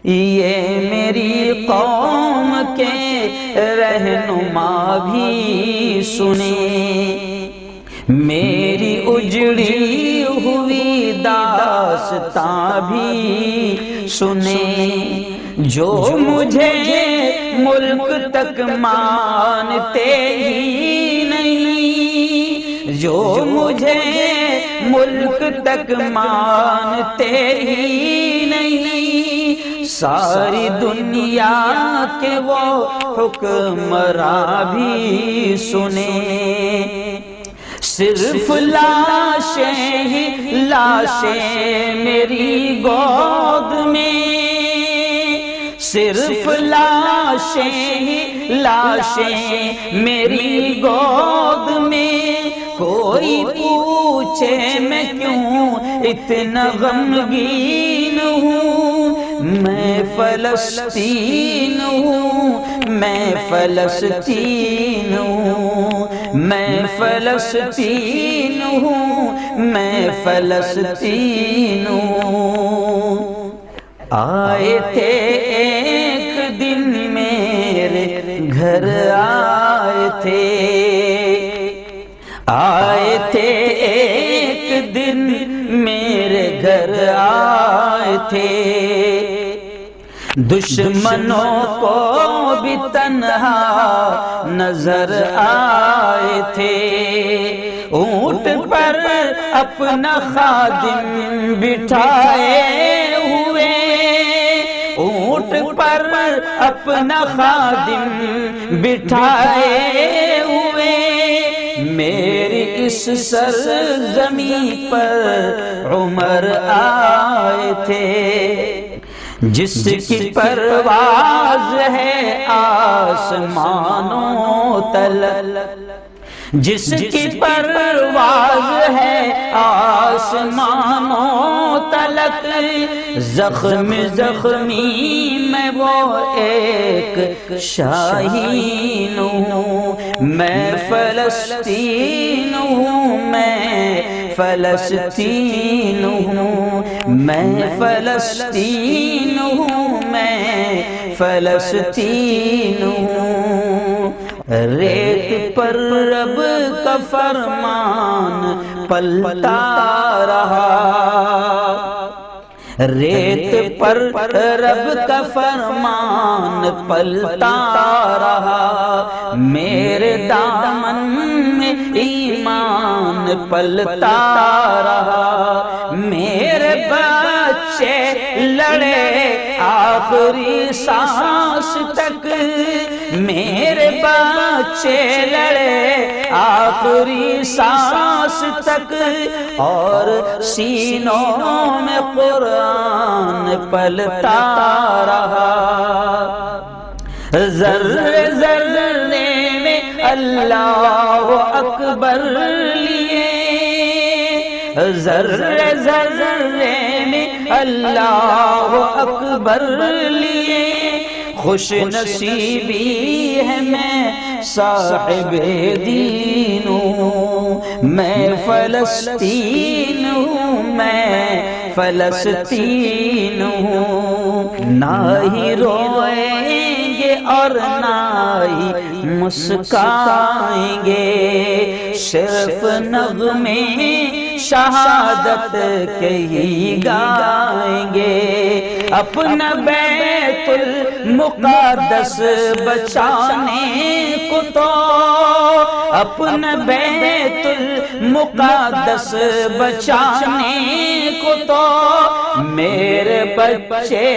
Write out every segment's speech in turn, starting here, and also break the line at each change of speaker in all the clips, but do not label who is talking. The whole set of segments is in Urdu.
یہ میری قوم کے رہنما بھی سنیں، میری اجڑی ہوئی داستاں بھی سنیں، جو مجھے ملک تک مانتے ہی نہیں، جو مجھے ملک تک مانتے ہی نہیں، ساری دنیا کے وہ حکمراں بھی سنیں، صرف لاشیں ہی لاشیں میری گود میں، صرف لاشیں ہی لاشیں میری گود میں، کوئی پوچھے میں کیوں اتنا غمگین ہوں، میں فلسطین ہوں، میں فلسطین ہوں، میں فلسطین ہوں، میں فلسطین ہوں۔ آئے تھے ایک دن میرے گھر آئے تھے، آئے تھے ایک دن میرے گھر آئے تھے، دشمنوں کو بھی تنہا نظر آئے تھے، اونٹ پر اپنا خادم بٹھائے ہوئے، اونٹ پر اپنا خادم بٹھائے ہوئے، میری اس سرزمین پر عمر آئے تھے، جس کی پرواز ہے آسمانوں تلک، جس کی پرواز ہے آسمانوں تلک، زخم زخمی میں وہ ایک شاہین ہوں، میں فلسطین ہوں، میں فلسطین ہوں، میں فلسطین ہوں، میں فلسطین ہوں۔ ریت پر رب کا فرمان پلتا رہا، ریت پر رب کا فرمان پلتا رہا، میرے دامن میں ایمان پلتا رہا، میرے بچے لڑے آخری سانس تک، میرے بچے لڑے آخری سانس تک، اور سینوں میں قرآن پلتا رہا، ذرے ذرے میں اللہ اکبر لیے، ذرے ذرے میں اللہ اکبر لیے، خوش نصیبی ہے میں صاحب دین ہوں، میں فلسطین ہوں، میں فلسطین ہوں، نہ ہی روئیں گے اور نہ ہی مسکرائیں گے، صرف نغمے شہادت کے ہی گائیں گے، اپنا بیت المقدس بچانے کو تو، اپنا بیت المقدس بچانے کو تو، میرے بچے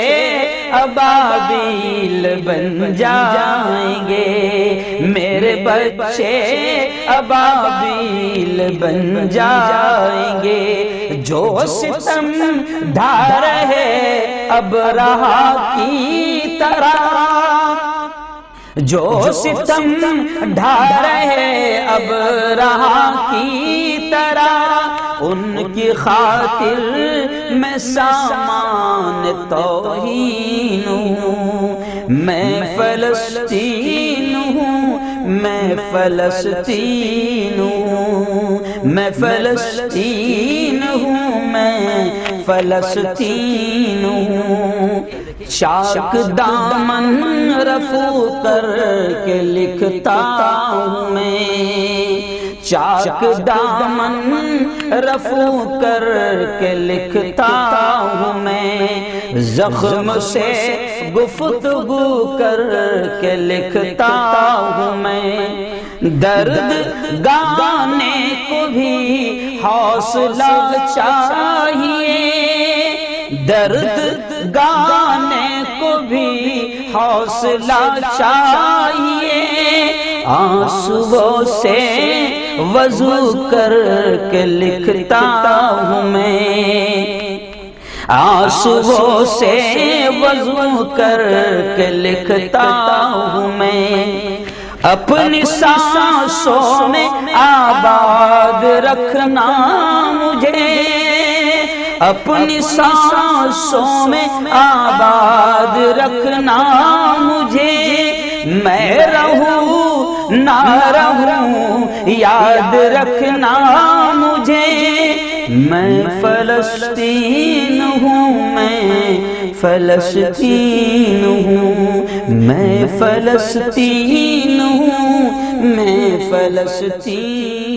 ابابیل بن جائیں گے، میرے بچے ابابیل بن جائیں گے، جو ستم ڈھا رہے ابرہا کی طرح، جو ستم ڈھا رہے ابرہا کی طرح، ان کی خاطر میں سامان توہین ہوں، میں فلسطین ہوں، میں فلسطین ہوں، میں فلسطین ہوں، میں فلسطین ہوں۔ چاک دامن رفو کر کے لکھتا ہوں میں، چاک دامن رفو کر کے لکھتا ہوں میں، زخم سے گفتگو کر کے لکھتا ہوں میں، درد گانے کو بھی حوصلہ چاہیے، درد گانے کو بھی حوصلہ چاہیے، آنسوؤں سے وضو کر کے لکھتا ہوں میں، آنسوؤں سے وضو کر کے لکھتا ہوں میں، اپنی سانسوں میں آباد رکھنا مجھے، اپنی سانسوں میں آباد رکھنا مجھے، میں رہوں نہ رہوں یاد رکھنا مجھے، میں فلسطین ہوں، میں فلسطین ہوں، میں فلسطین ہوں، میں فلسطین